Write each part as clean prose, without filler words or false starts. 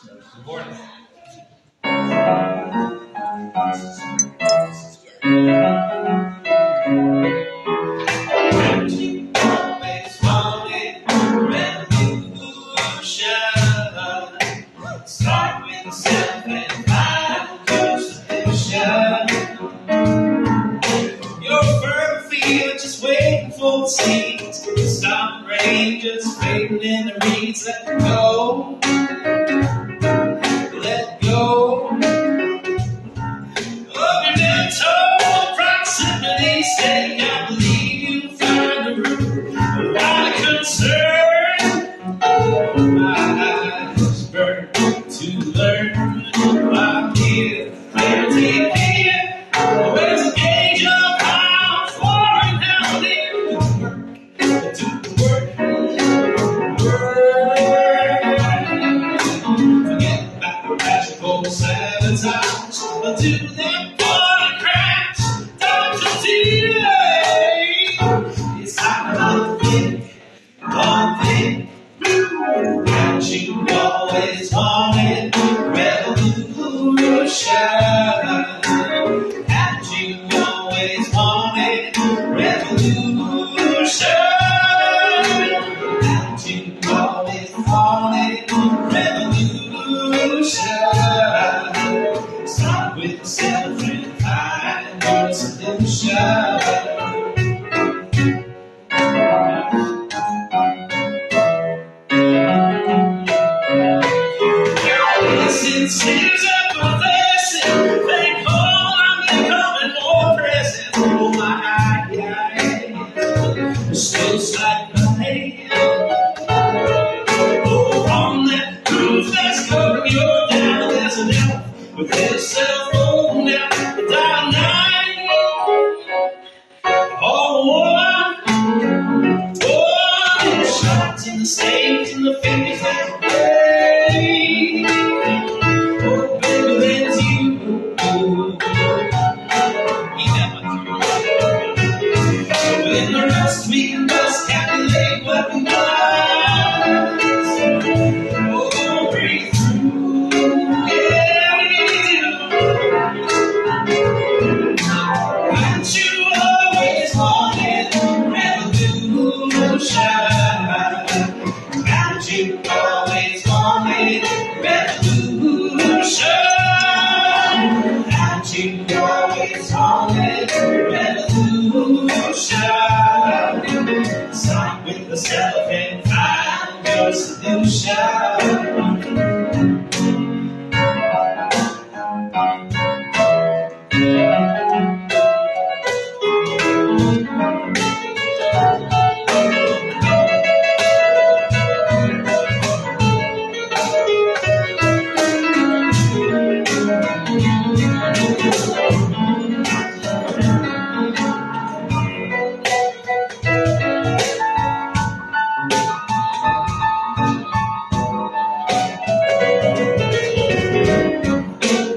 Good morning. Start with yourself and find your solution. Your firm feet just waiting for the seeds to stop the rain, just waiting in the reeds. Let go, let go of your mental proximity state. I believe you'll find the root of why concern. My eyes burn to learn. I'm here, clarity here. Where's the gauge of how far and how deep do the work, Forget about the magical sabotage. I'll do that for the crash. Don't you delay. It's time to think one thing that you always wanted. Revolution. That you always wanted. Revolution. That you always wanted. Revolution. Start with yourself and find your solution. It seems a blessing. Thank God I'm becoming more present. Oh my, yeah. Still slide my hand. Oh, on that roof that's covering your down. There's an elf with his cell phone now. Dial 9. Oh, the shots in the stains in the fingers that way. Oh, baby, that's you. You never threw. So in the rest, we can just calculate what we want. Oh, breathe through. Yeah, we do. But you always wanted revolution. That you always wanted revolution. That you always wanted revolution. Start with yourself and find your solution.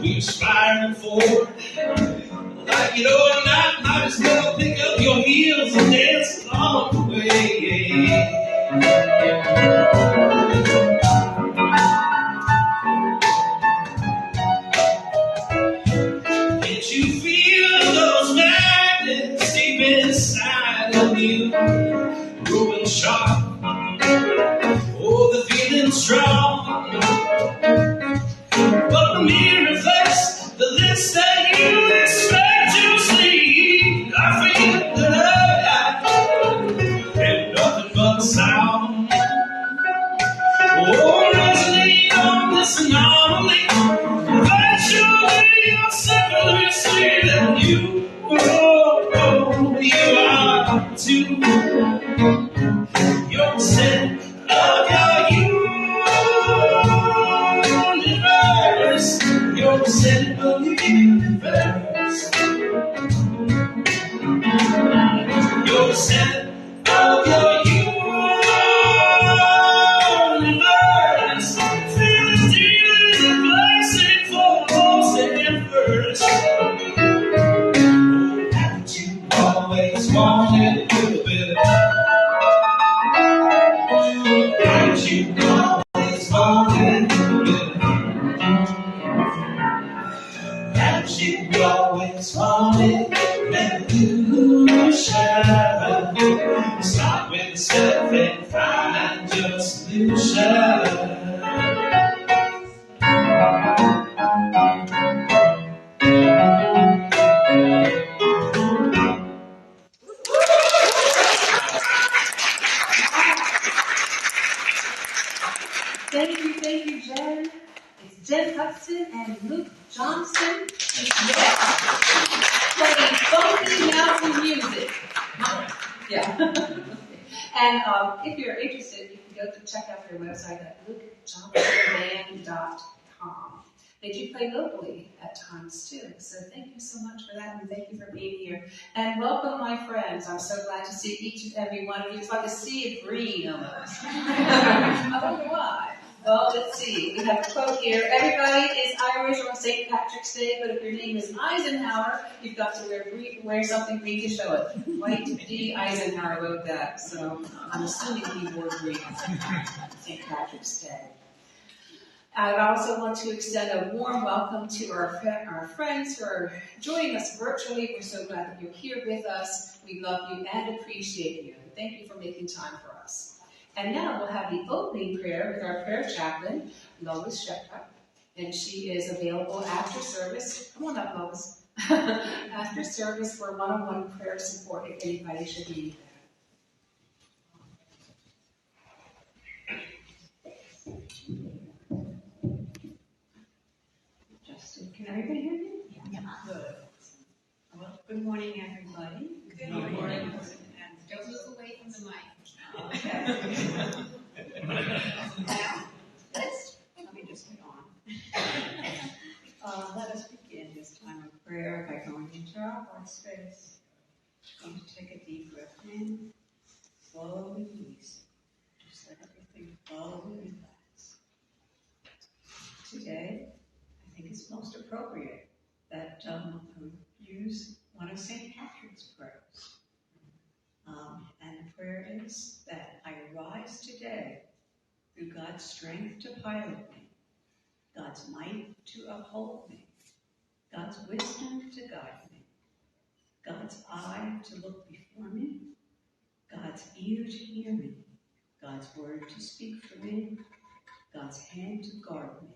We're spiraling forward. Like it or not, might as well pick up your heels and dance along the way. Can't you feel those magnets deep inside of you? Growing sharp. Oh, the feeling's strong. But the mirror reflects the lips that you expect to see. I feel the love and nothing but sound. Oh, resonate on this anomaly. Eventually you'll simply see that you are too. You're the center of your universe. You're the center of your universe. You're the center of your universe. Feeling deep, blessing for most and first. Haven't you always wanted a little bit of haven't you always wanted a little bit of solid revolution. Start with self and find your solution. Thank you, Jen. It's Jen Hudson and Luke Johnson. Yes. Playing funky mountain music. Yeah. And if you're interested, you can go to check out their website at lukejohnsonband.com. They do play locally at times too. So thank you so much for that, and thank you for being here. And welcome, my friends. I'm so glad to see each and every one of you. It's like a sea of green almost. I wonder why. Well, let's see. We have a quote here. Everybody is Irish on St. Patrick's Day, but if your name is Eisenhower, you've got to wear something green to show it. White D. Eisenhower wrote that, so I'm assuming he wore green on St. Patrick's Day. I also want to extend a warm welcome to our friends who are joining us virtually. We're so glad that you're here with us. We love you and appreciate you. Thank you for making time for us. And now we'll have the opening prayer with our prayer chaplain, Lois Shepard, and she is available after service. Come on up, Lois. After service for one-on-one prayer support if anybody should need that. Justin, can everybody hear me? Yeah. Good. Well, good morning, everybody. Good morning. And don't move away from the mic. Okay. Now, let me just get on. Let us begin this time of prayer by going into our heart space. Going to take a deep breath in, slowly release. Just let everything flow and relax. Today, I think it's most appropriate that I would use one of St. Patrick's prayers. And the prayer is that I arise today through God's strength to pilot me, God's might to uphold me, God's wisdom to guide me, God's eye to look before me, God's ear to hear me, God's word to speak for me, God's hand to guard me,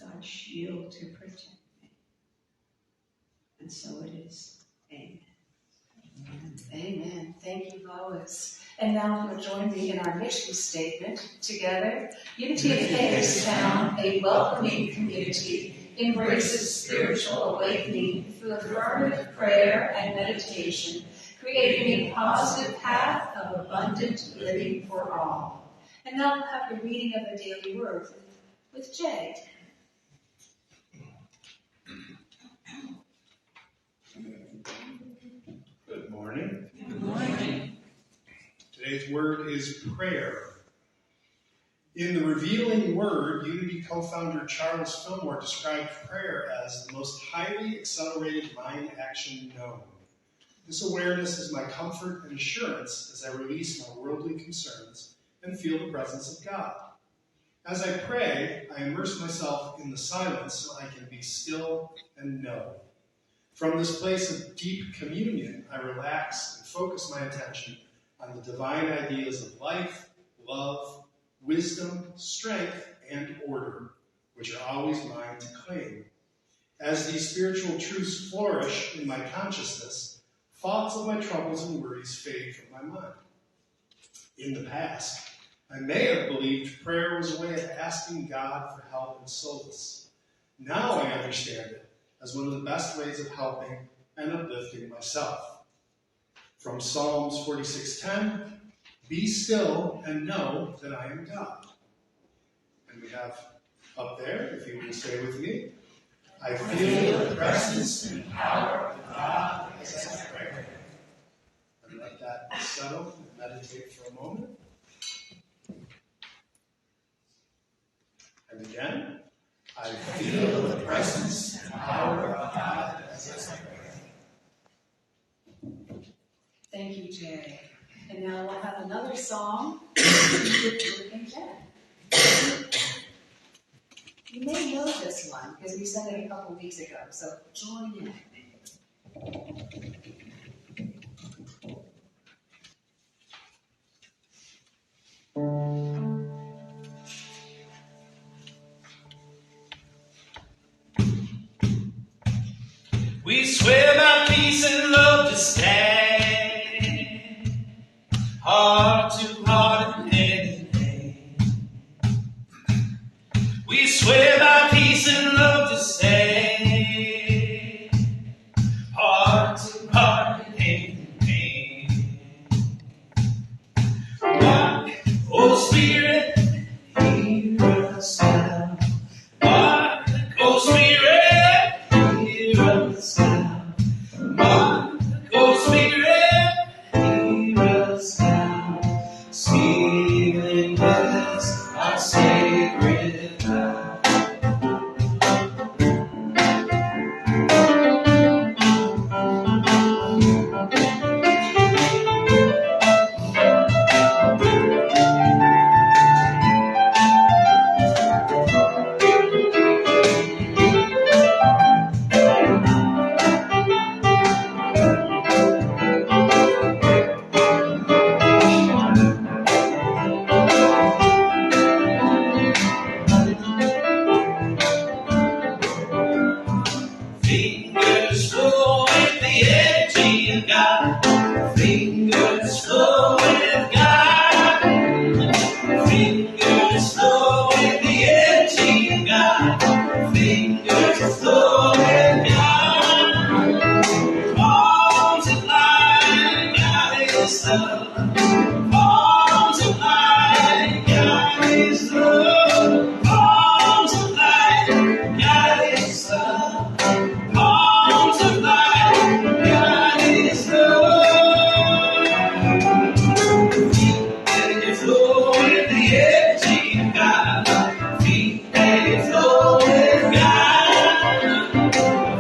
God's shield to protect me. And so it is. Amen. Amen. Thank you, Lois. And now if you'll join me in our mission statement together. Unity of Hagerstown, a welcoming community, embraces spiritual awakening through affirmative prayer and meditation, creating a positive path of abundant living for all. And now we'll have the reading of the daily word with Jay. Good morning. Good morning. Today's word is prayer. In The Revealing Word, Unity co-founder Charles Fillmore described prayer as the most highly accelerated mind action known. This awareness is my comfort and assurance as I release my worldly concerns and feel the presence of God. As I pray, I immerse myself in the silence so I can be still and know. From this place of deep communion, I relax and focus my attention on the divine ideas of life, love, wisdom, strength, and order, which are always mine to claim. As these spiritual truths flourish in my consciousness, thoughts of my troubles and worries fade from my mind. In the past, I may have believed prayer was a way of asking God for help and solace. Now I understand it as one of the best ways of helping and uplifting myself. From Psalms 46:10, be still and know that I am God. And we have up there, if you will stay with me, I feel the presence and power of God as I pray. And let that settle and meditate for a moment. And again, I feel the presence and power of God as I pray. Thank you, Jay. And now we'll have another song with Luke and Jen. You may know this one because we sang it a couple weeks ago, so join in. We swear by peace and love to stand, heart to heart and hand in hand. We swear by peace and love to stand, heart to heart and hand in hand. Rock, oh Spirit, hear us now. Rock, oh Spirit, hear us now. Rock, oh Spirit, hear us now. Speaking with us, our sacred vow. Fingers full with the energy of God. Fingers full with God. Fingers full with the energy of God. Fingers full with God. Arms of light, God is love. Arms of light, God is love. Arms of light, God is love. Arms of light, God is love. Feet that flow with the energy of God. Feet that flow with God.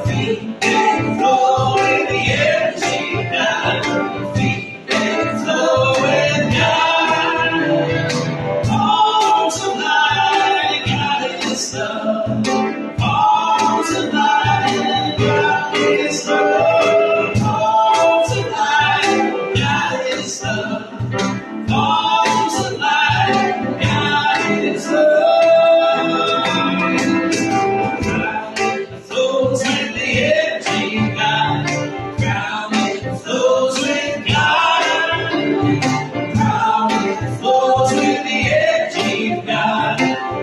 Feet that flow with the energy of God. Feet that flow with God. Arms of light, God is love. Arms of light, God is love. Arms of light, God is love. Arms of light, God is love. Flows with the energy of God. Grounded flows with God. Grounded flows with the energy of God.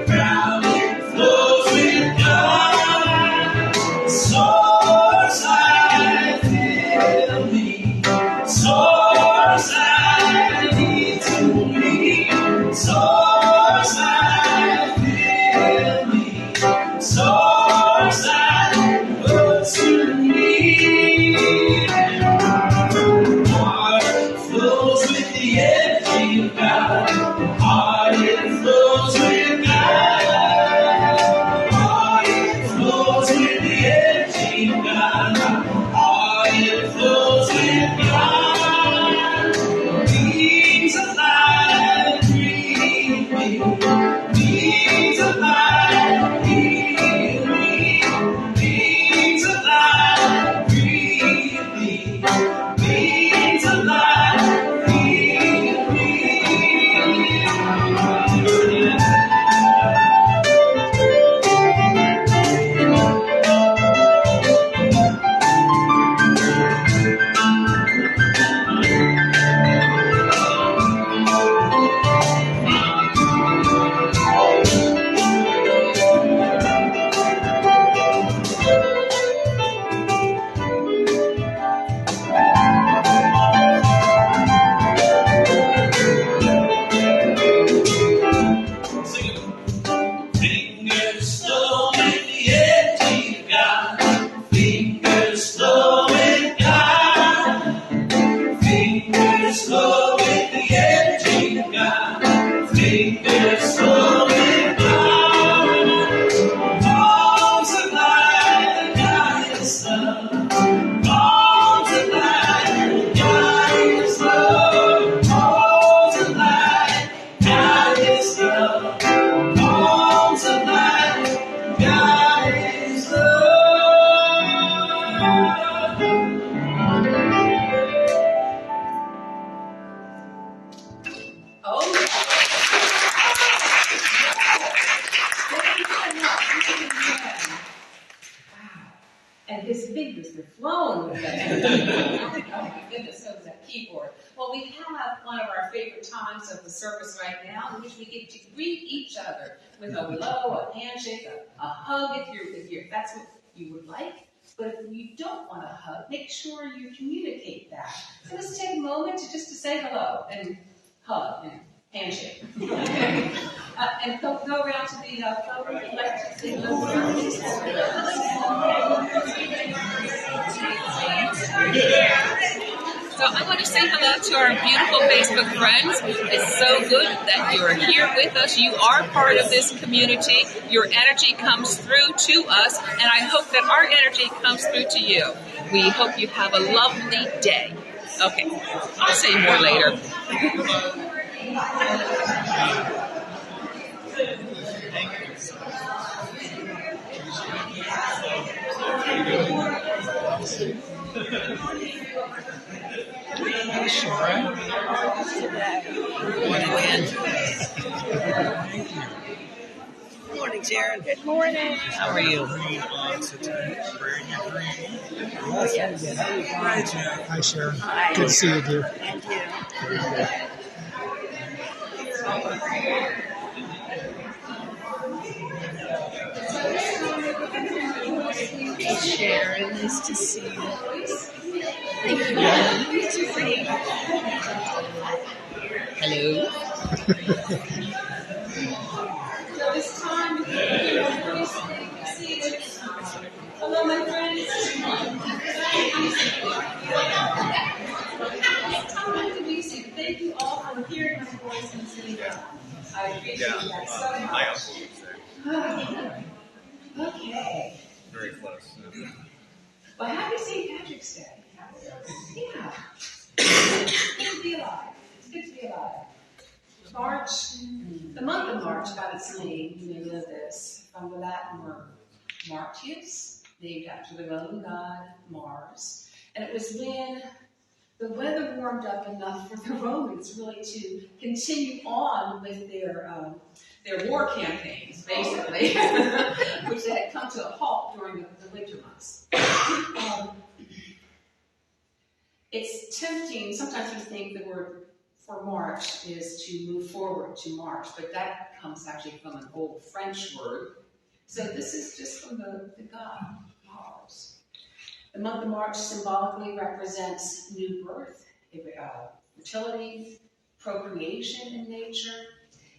Grounded flows with God. Source life fill me. Source life need to me. Source life fill me. Source life put to me. Heart flows with the energy of God. Heart it flows with God. Heart it flows with the energy of God. Heart it flows with God. Beings of light, breathe me. Beings of light, heal me. Beings of light, breathe me. Beings of light, heal me. Fingers slow with the energy of God. Fingers slow with God. Fingers slow with the energy of God. Fingers slow with God. Arms of light, God is love. Arms of light, God is love. Arms of light, God is love. Arms of light, and his fingers were flowing with that. Oh my goodness, so was that keyboard. Well, we have one of our favorite times of the service right now, in which we get to greet each other with a hello, a handshake, a hug if that's what you would like. But if you don't want to hug, make sure you communicate that. So let's take a moment to say hello and hug and handshake. And go around to the phone. If you'd like to say hello. So I want to say hello to our beautiful Facebook friends. It's so good that you're here with us. You are part of this community. Your energy comes through to us, and I hope that our energy comes through to you. We hope you have a lovely day. Okay, I'll say more later. Hey, Sharon. Good morning, Jared. Good morning. How are you? Hi, Sharon. Hi. Good to see you, dear. And you. Hey, Sharon. Nice to see you. Thank you. Nice to see you. Hello. So this time, please be seated. Hello, my friends. It's time to be seated. Thank you all for hearing my voice and sitting down. I appreciate that so much. Okay. Very close. Well, happy St. Patrick's Day. Yeah. It's good to be alive. It's good to be alive. March, the month of March got its name, you may know this, from the Latin word Martius, named after the Roman god Mars. And it was when the weather warmed up enough for the Romans really to continue on with their war campaigns, basically, which had come to a halt during the winter months. It's tempting, sometimes we think the word for March is to move forward to March, but that comes actually from an old French word. So this is just from the god Mars. The month of March symbolically represents new birth, fertility, procreation in nature.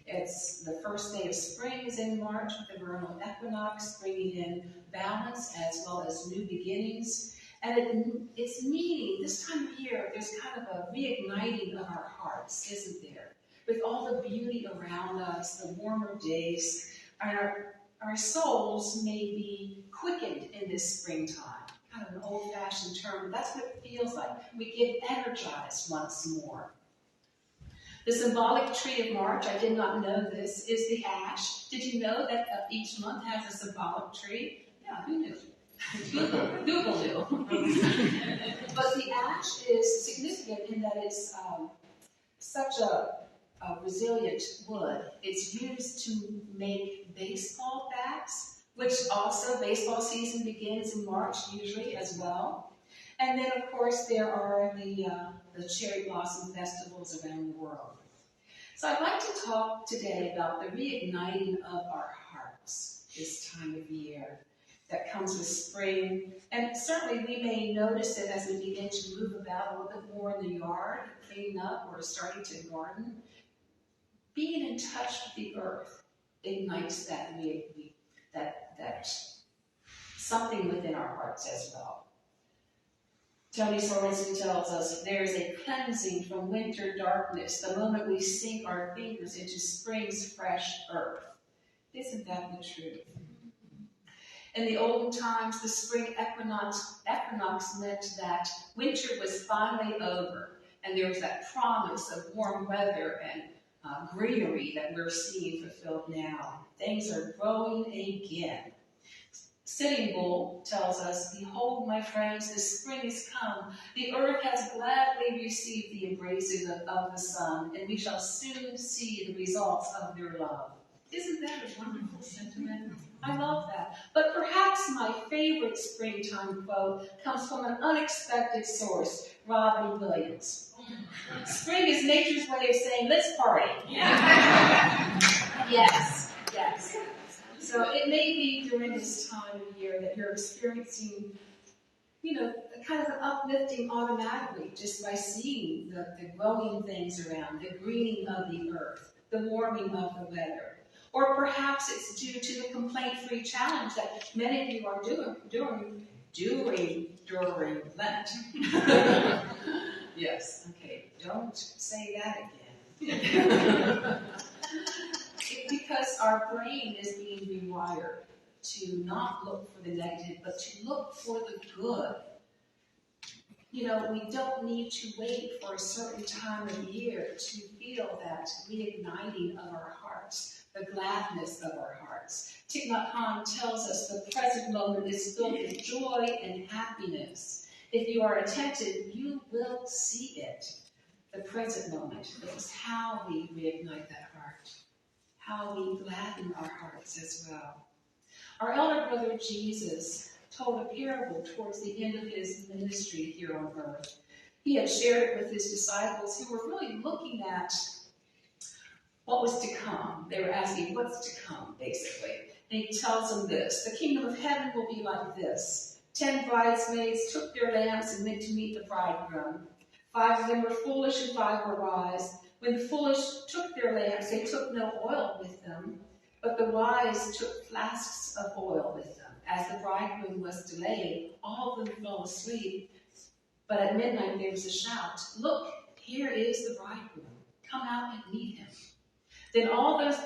It's the first day of spring is in March with the vernal equinox, bringing in balance as well as new beginnings. And it's meaning, this time of year, there's kind of a reigniting of our hearts, isn't there? With all the beauty around us, the warmer days, our souls may be quickened in this springtime. Kind of an old-fashioned term, but that's what it feels like. We get energized once more. The symbolic tree of March, I did not know this, is the ash. Did you know that each month has a symbolic tree? Yeah, who knew? Google knew. But the ash is significant in that it's such a resilient wood. It's used to make baseball bats, which also baseball season begins in March usually as well. And then, of course, there are the cherry blossom festivals around the world. So I'd like to talk today about the reigniting of our hearts this time of year that comes with spring. And certainly we may notice it as we begin to move about a little bit more in the yard, cleaning up or starting to garden. Being in touch with the earth ignites that something within our hearts as well. Tony Sorensen tells us there is a cleansing from winter darkness the moment we sink our fingers into spring's fresh earth. Isn't that the truth? In the olden times, the spring equinox meant that winter was finally over, and there was that promise of warm weather and greenery that we're seeing fulfilled now. Things are growing again. Sitting Bull tells us, "Behold, my friends, the spring is come. The earth has gladly received the embraces of the sun, and we shall soon see the results of their love." Isn't that a wonderful sentiment? I love that. But perhaps perhaps my favorite springtime quote comes from an unexpected source, Robin Williams. Spring is nature's way of saying, let's party. Yes, yes. So it may be during this time of year that you're experiencing, kind of an uplifting automatically just by seeing the growing things around, the greening of the earth, the warming of the weather. Or perhaps it's due to the complaint-free challenge that many of you are doing during Lent. Yes, okay, don't say that again. Because our brain is being rewired to not look for the negative, but to look for the good. We don't need to wait for a certain time of year to feel that reigniting of our hearts, the gladness of our hearts. Thich Nhat Hanh tells us the present moment is filled with joy and happiness. If you are attentive, you will see it. The present moment. This is how we reignite that heart, how we gladden our hearts as well. Our elder brother Jesus told a parable towards the end of his ministry here on earth. He had shared it with his disciples who were really looking at what was to come. They were asking, what's to come, basically. And he tells them this: the kingdom of heaven will be like this. 10 bridesmaids took their lamps and went to meet the bridegroom. 5 of them were foolish and 5 were wise. When the foolish took their lamps, they took no oil with them, but the wise took flasks of oil with them. As the bridegroom was delayed, all of them fell asleep. But at midnight there was a shout, "Look, here is the bridegroom. Come out and meet him." Then all those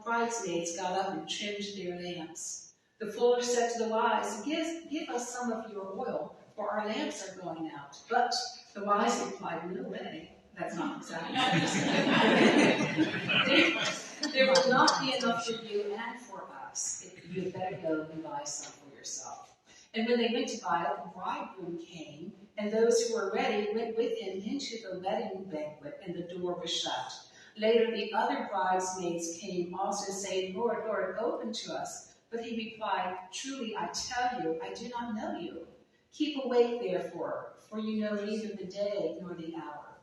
bridesmaids got up and trimmed their lamps. The foolish said to the wise, Give us some of your oil, for our lamps are going out. But the wise replied, "No way. That's not exactly what he said. There will not be enough for you and for us. You had better go and buy some for yourself." And when they went to buy it, the bridegroom came, and those who were ready went with him into the wedding banquet, and the door was shut. Later the other bridesmaids came also, saying, "Lord, Lord, open to us." But he replied, "Truly I tell you, I do not know you. Keep awake, therefore, for you know neither the day nor the hour."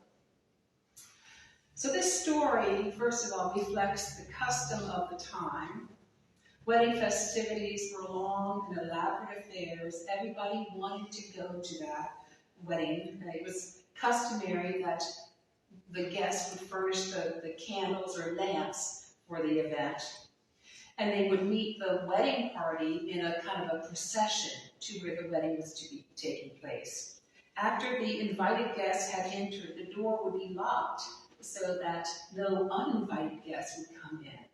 So this story, first of all, reflects the custom of the time. Wedding festivities were long and elaborate affairs. Everybody wanted to go to that wedding. It was customary that the guests would furnish the candles or lamps for the event. And they would meet the wedding party in a kind of a procession to where the wedding was to be taking place. After the invited guests had entered, the door would be locked so that no uninvited guests would come in.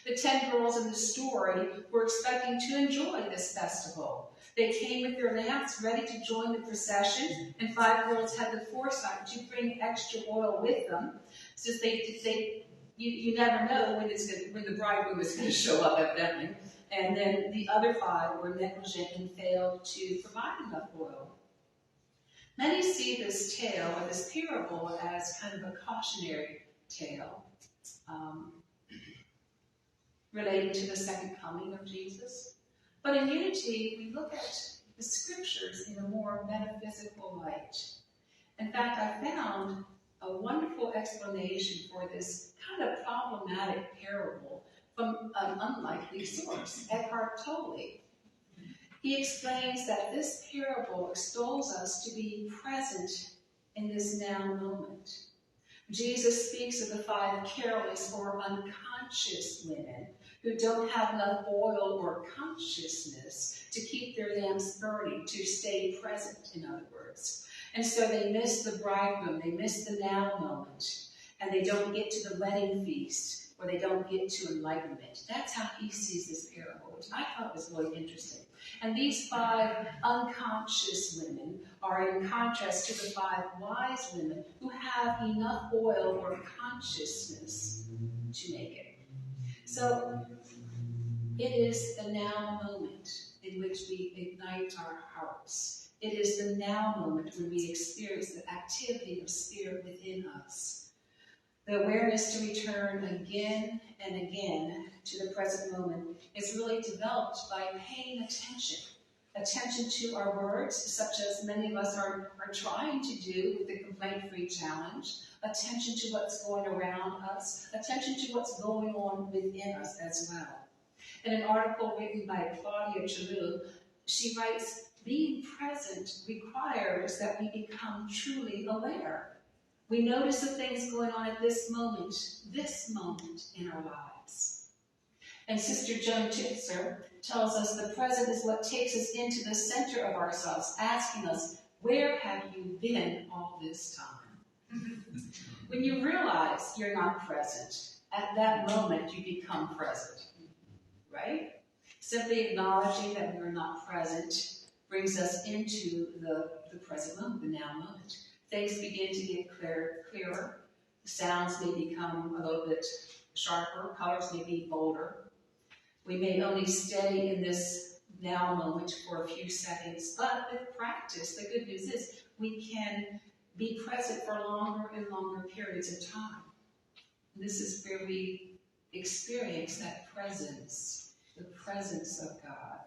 The 10 girls in the story were expecting to enjoy this festival. They came with their lamps ready to join the procession, and 5 girls had the foresight to bring extra oil with them, since you never know when the bridegroom is going to show up, evidently. And then the other 5 were negligent and failed to provide enough oil. Many see this tale, or this parable, as kind of a cautionary tale relating to the second coming of Jesus. But in Unity, we look at the scriptures in a more metaphysical light. In fact, I found a wonderful explanation for this kind of problematic parable from an unlikely source, Eckhart Tolle. He explains that this parable extols us to be present in this now moment. Jesus speaks of the 5 careless or unconscious women who don't have enough oil or consciousness to keep their lamps burning, to stay present, in other words. And so they miss the bridegroom, they miss the now moment, and they don't get to the wedding feast, or they don't get to enlightenment. That's how he sees this parable, which I thought was really interesting. And these 5 unconscious women are in contrast to the 5 wise women who have enough oil or consciousness to make it. So it is the now moment in which we ignite our hearts. It is the now moment when we experience the activity of spirit within us. The awareness to return again and again to the present moment is really developed by paying attention. Attention to our words, such as many of us are trying to do with the Complaint-Free Challenge. Attention to what's going around us. Attention to what's going on within us as well. In an article written by Claudia Chalou, she writes, being present requires that we become truly aware. We notice the things going on at this moment in our lives. And Sister Joan Chitzer tells us the present is what takes us into the center of ourselves, asking us, where have you been all this time? When you realize you're not present, at that moment you become present, right? Simply acknowledging that we're not present brings us into the present moment, the now moment. Things begin to get clearer. The sounds may become a little bit sharper. Colors may be bolder. We may only stay in this now moment for a few seconds, but with practice, the good news is we can be present for longer and longer periods of time. And this is where we experience that presence, the presence of God.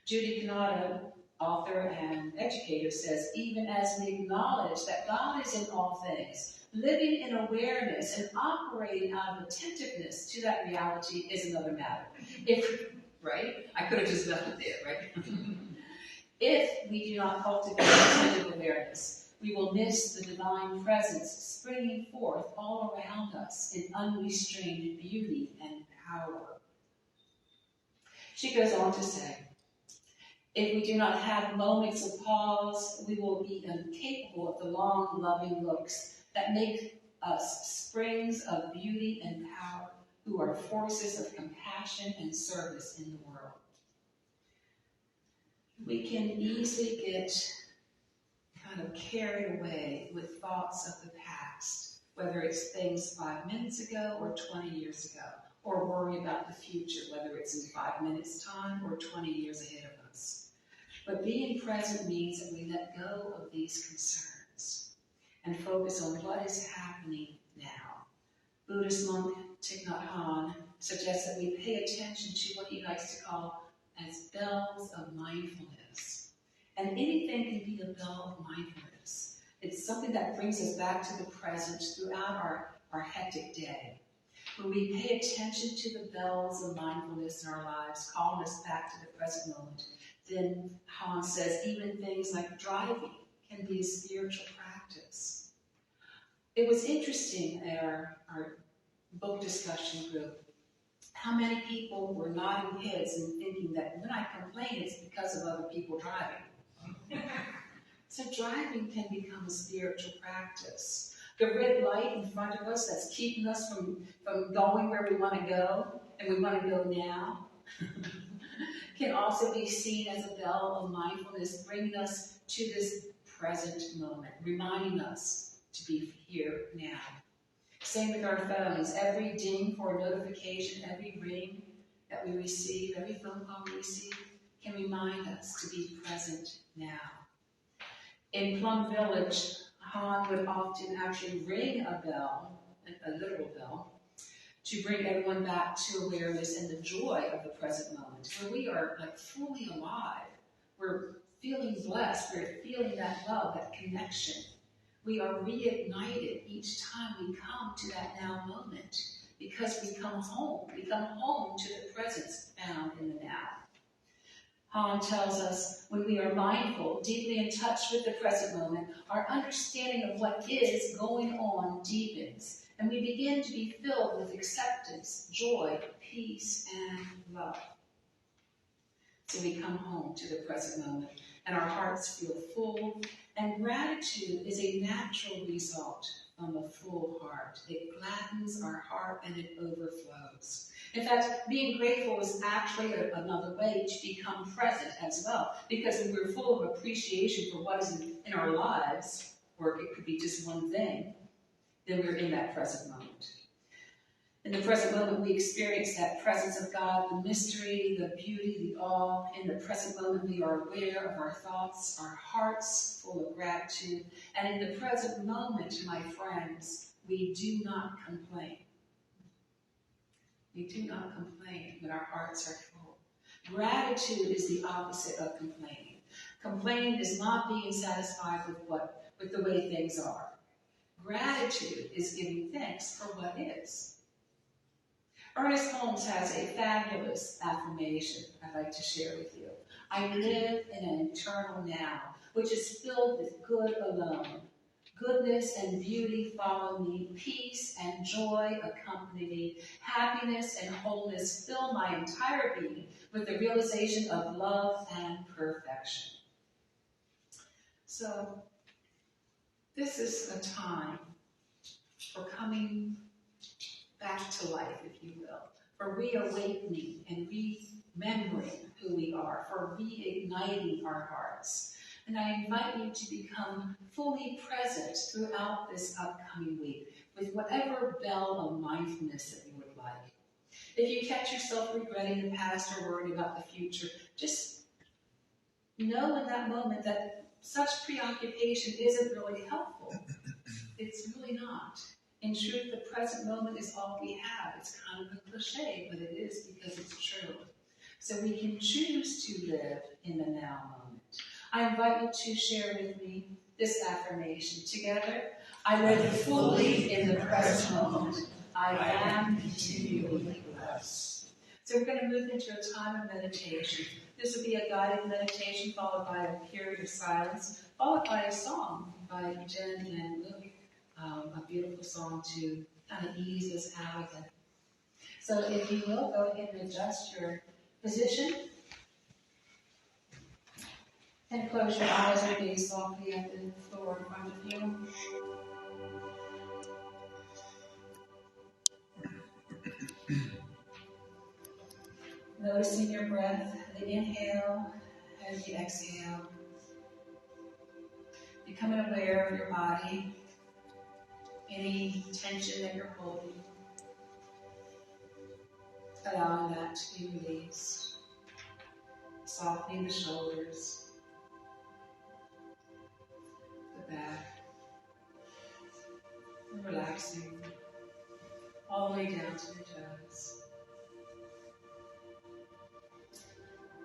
Judy Canada, author and educator, says, even as we acknowledge that God is in all things, living in awareness and operating out of attentiveness to that reality is another matter. Right? I could have just left it there, right? If we do not cultivate attentive awareness, we will miss the divine presence springing forth all around us in unrestrained beauty and power. She goes on to say, if we do not have moments of pause, we will be incapable of the long, loving looks that make us springs of beauty and power, who are forces of compassion and service in the world. We can easily get kind of carried away with thoughts of the past, whether it's things 5 minutes ago or 20 years ago, or worry about the future, whether it's in 5 minutes' time or 20 years ahead of us. But being present means that we let go of these concerns and focus on what is happening now. Buddhist monk Thich Nhat Hanh suggests that we pay attention to what he likes to call as bells of mindfulness. And anything can be a bell of mindfulness. It's something that brings us back to the present throughout our hectic day. When we pay attention to the bells of mindfulness in our lives, calling us back to the present moment, then Hanh says even things like driving can be a spiritual practice. It was interesting at our book discussion group how many people were nodding heads and thinking that when I complain, it's because of other people driving. So driving can become a spiritual practice. The red light in front of us that's keeping us from going where we want to go, and we want to go now, can also be seen as a bell of mindfulness, bringing us to this present moment, reminding us to be here now. Same with our phones. Every ding for a notification, every ring that we receive, every phone call we receive, can remind us to be present now. In Plum Village, Han would often actually ring a bell, a literal bell, to bring everyone back to awareness and the joy of the present moment, where we are like fully alive. We're feeling blessed. We're feeling that love, that connection. We are reignited each time we come to that now moment because we come home. We come home to the presence found in the now. Han tells us when we are mindful, deeply in touch with the present moment, our understanding of what is going on deepens, and we begin to be filled with acceptance, joy, peace, and love. So we come home to the present moment, and our hearts feel full, and gratitude is a natural result from a full heart. It gladdens our heart, and it overflows. In fact, being grateful is actually another way to become present as well, because when we're full of appreciation for what is in our lives, or it could be just one thing, then we're in that present moment. In the present moment, we experience that presence of God, the mystery, the beauty, the awe. In the present moment, we are aware of our thoughts, our hearts full of gratitude. And in the present moment, my friends, we do not complain. We do not complain when our hearts are full. Gratitude is the opposite of complaining. Complaining is not being satisfied with the way things are. Gratitude is giving thanks for what is. Ernest Holmes has a fabulous affirmation I'd like to share with you. I live in an eternal now, which is filled with good alone. Goodness and beauty follow me. Peace and joy accompany me. Happiness and wholeness fill my entire being with the realization of love and perfection. So, this is a time for coming back to life, if you will, for reawakening and remembering who we are, for reigniting our hearts. And I invite you to become fully present throughout this upcoming week with whatever bell of mindfulness that you would like. If you catch yourself regretting the past or worrying about the future, just know in that moment that such preoccupation isn't really helpful. It's really not. In truth, the present moment is all we have. It's kind of a cliche, but it is because it's true. So we can choose to live in the now moment. I invite you to share with me this affirmation. Together, I live fully in the present moment. I am continually blessed. So we're going to move into a time of meditation. This will be a guided meditation followed by a period of silence, followed by a song by Jen and Luke. A beautiful song to kind of ease us out of it. So if you will, go ahead and adjust your position. And close your eyes or gaze softly at the floor in front of you. Noticing your breath, the inhale and the exhale. Becoming aware of your body, any tension that you're holding. Allowing that to be released. Softening the shoulders, the back, and relaxing all the way down to your toes.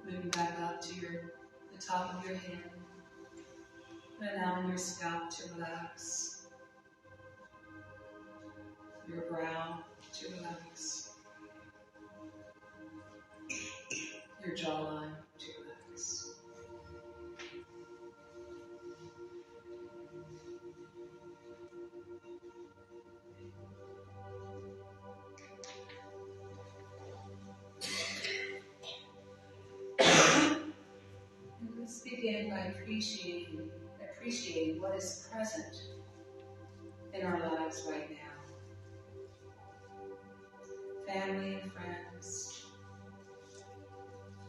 Moving back up to the top of your head, and allowing your scalp to relax, your brow to relax, your jawline to relax. And let's begin by appreciating what is present in our lives right now. Family and friends,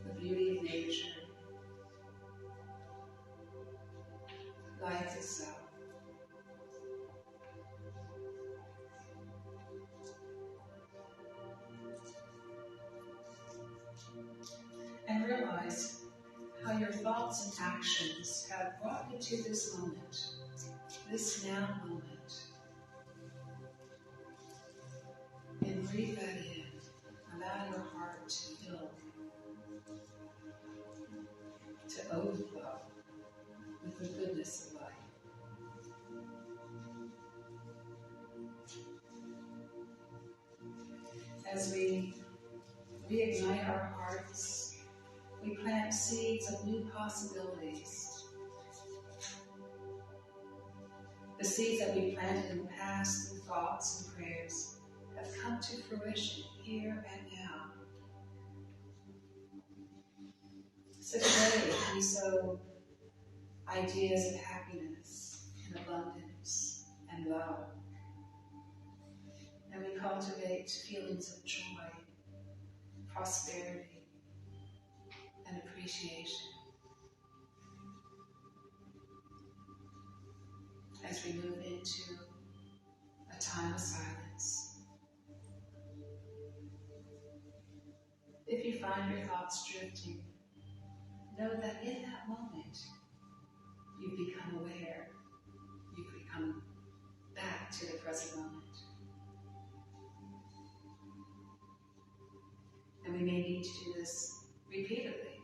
the beauty of nature, life itself. And realize how your thoughts and actions have brought you to this moment, this now moment. And breathe that in. Allow your heart to fill, to overflow with the goodness of life. As we reignite our hearts, we plant seeds of new possibilities. The seeds that we planted in the past through thoughts and prayers have come to fruition here and now. So today we sow ideas of happiness and abundance and love. And we cultivate feelings of joy, prosperity, and appreciation. As we move into a time of silence. If you find your thoughts drifting, know that in that moment, you've become aware. You've become back to the present moment. we may need to do this repeatedly,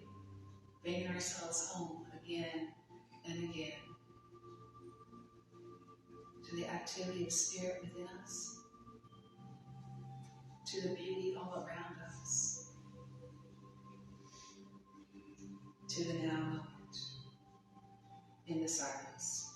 bringing ourselves home again and again to the activity of spirit within us, to the beauty all around us, to the now moment in the silence.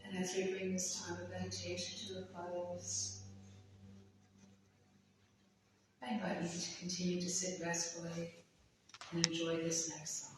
And as we bring this time of meditation to a close, I invite you to continue to sit restfully and enjoy this next song.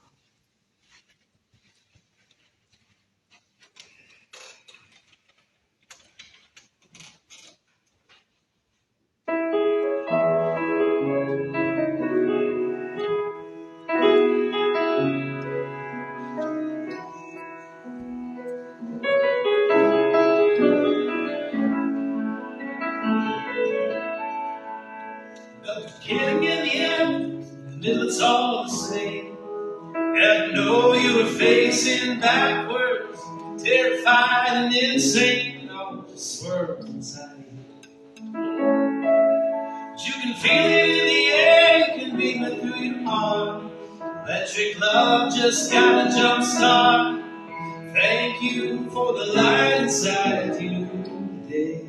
Beginning in the end, the middle it's all the same. And know you were facing backwards, terrified and insane. All the swirl inside you. But you can feel it in the air, you can beam it through your heart. Electric love just got a jump start. Thank you for the light inside you today.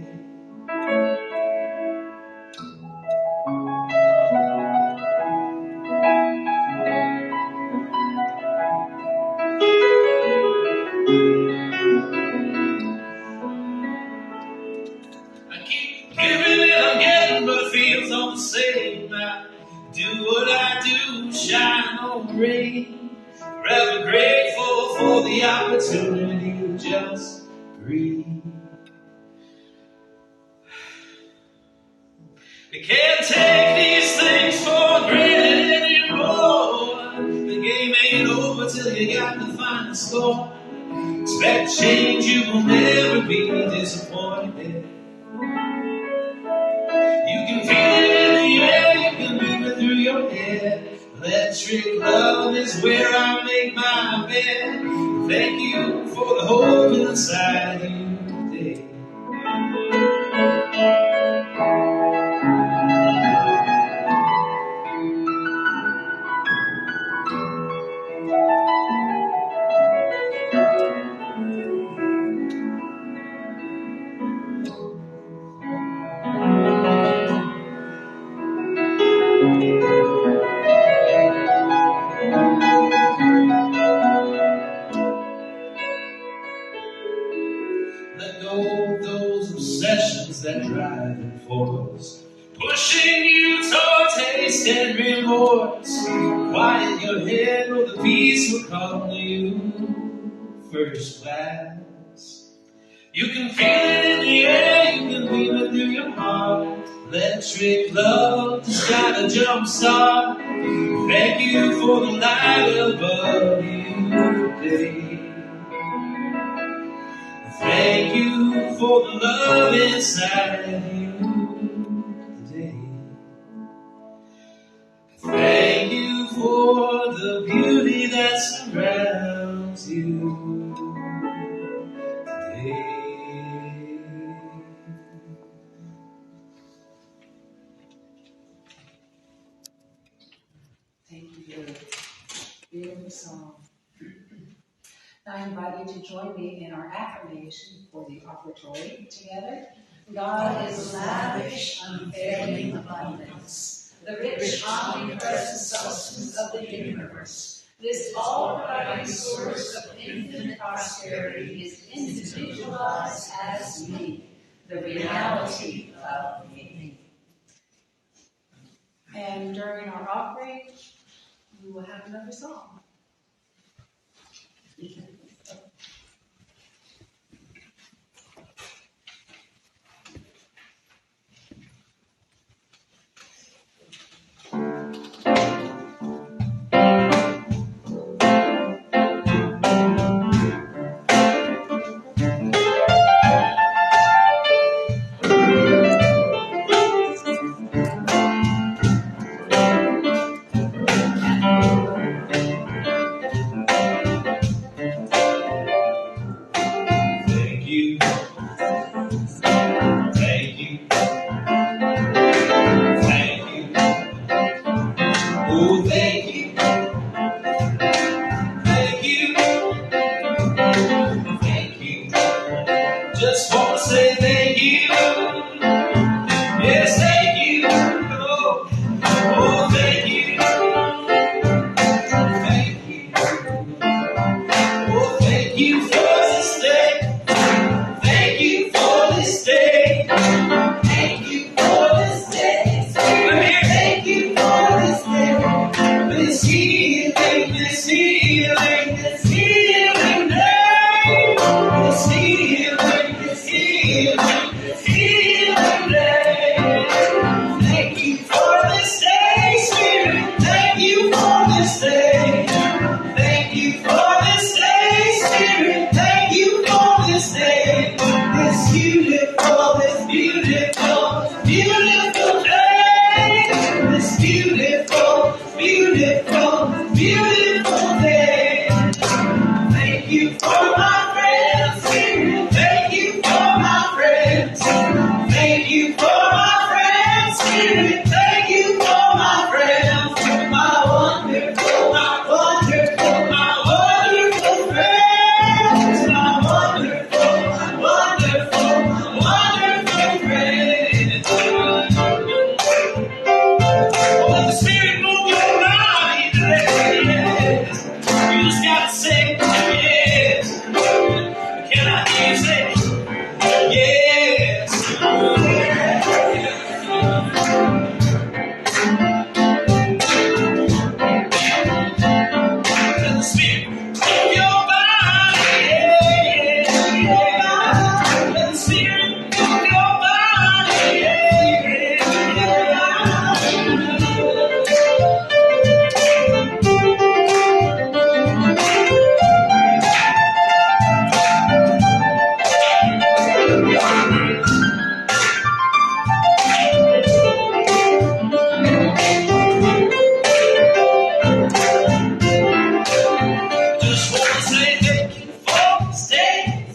I keep giving and I'm getting, but it feels all the same. I do what I do, shine rain. Forever grateful for the opportunity to just breathe. We can't take these things for granted anymore. The game ain't over till you got the final score. Expect change, you will never be disappointed. You can feel it in the air, you can move it through your head. Electric love is where I make my bed. Thank you for the hope inside you today. Let go of those obsessions that drive and force, pushing you towards haste and remorse. Quiet your head, or the peace will come to you. First class. You can feel it in the air, you can feel it through your heart. Electric love just got a jump start. Thank you for the light above you today. Thank you for the love inside you today. Thank you for the beauty that surrounds you today. Thank you, Billy. Beautiful song. Now I invite you to join me in our affirmation for the offertory together. God is lavish, unfailing abundance, the rich, omnipresent substance of the universe. This all-providing source of infinite prosperity is individualized as me, the reality of me. And during our offering, we will have another song. spirit move your body. Let the spirit move your body. Just want to say thank you for this day.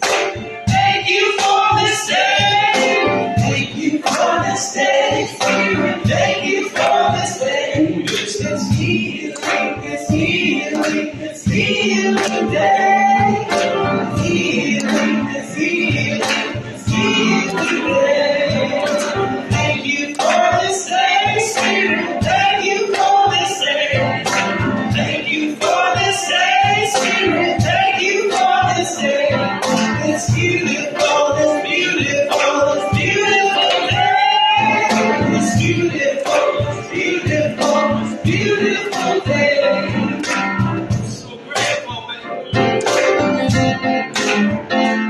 Thank you for this day. Thank you for this day. Thank you for this day. It's healing, it's healing, it's healing day. Healing, it's healing, it's healing day. Thank you for this day, Spirit. Thank you for this day. Thank you for this day, Spirit. Thank you for this day. It's beautiful, it's beautiful, it's beautiful day. It's beautiful, it's beautiful, it's beautiful day. So grateful, man.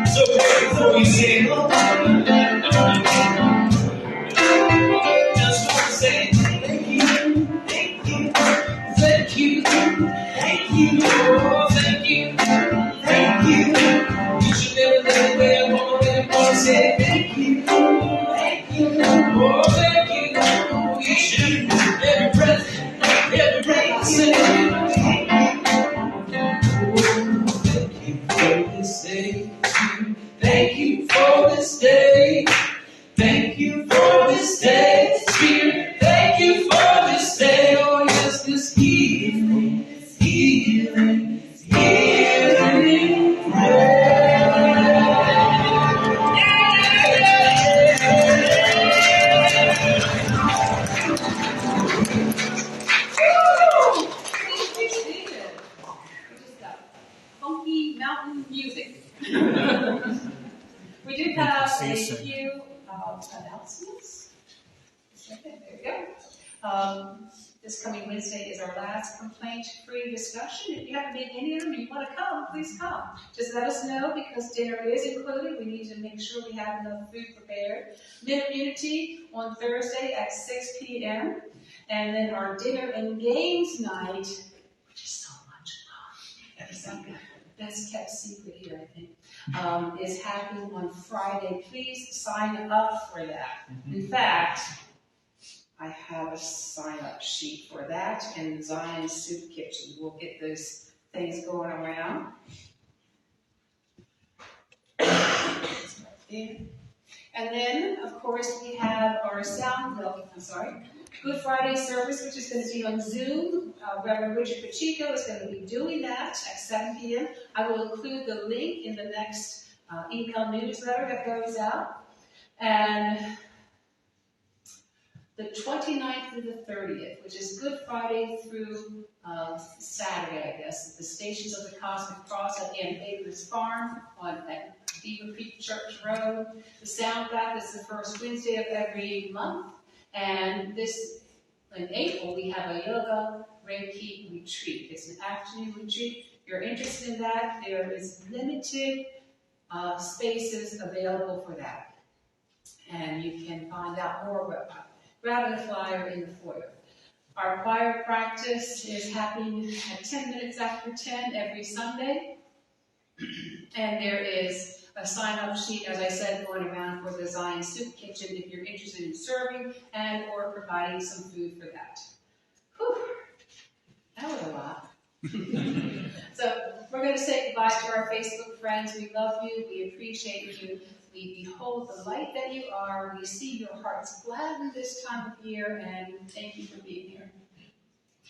So grateful you sing. Just want to say thank you, thank you, thank you, thank you, oh, thank you, thank you. Each and every day where I'm gonna say thank you, thank you, oh, thank you. Each and every breath I say thank you for this day. Thank you for this day. Thank you for this day, Spirit. Thank you for this day. Oh, yes, this healing, healing, healing. Please be seated. We just got funky mountain music. We do have a few announcements. Okay, there we go. This coming Wednesday is our last complaint-free discussion. If you haven't been in here and you want to come, please come. Just let us know because dinner is included. We need to make sure we have enough food prepared. Dinner Unity on Thursday at 6 p.m. And then our dinner and games night, which is so much fun. It's like the best kept secret here, I think. Is happening on Friday. Please sign up for that. In fact, I have a sign-up sheet for that and Zion's Soup Kitchen. We'll get those things going around. And then, of course, we have our Good Friday service, which is going to be on Zoom. Reverend Richard Pacheco is going to be doing that at 7 p.m. I will include the link in the next email newsletter that goes out. And the 29th through the 30th, which is Good Friday through Saturday, I guess, the Stations of the Cosmic Cross at Ann Baker's Farm at Beaver Creek Church Road. The Sound Bath is the first Wednesday of every month. And this, in April, we have a yoga Reiki retreat. It's an afternoon retreat. If you're interested in that, there is limited spaces available for that. And you can find out more about it. Grab the flyer in the foyer. Our choir practice is happening at 10 minutes after 10 every Sunday. And there is a sign-up sheet, as I said, going around for the Zion Soup Kitchen if you're interested in serving and or providing some food for that. Whew, that was a lot. So we're going to say goodbye to our Facebook friends. We love you. We appreciate you. We behold the light that you are. We see your hearts gladden this time of year, and thank you for being here.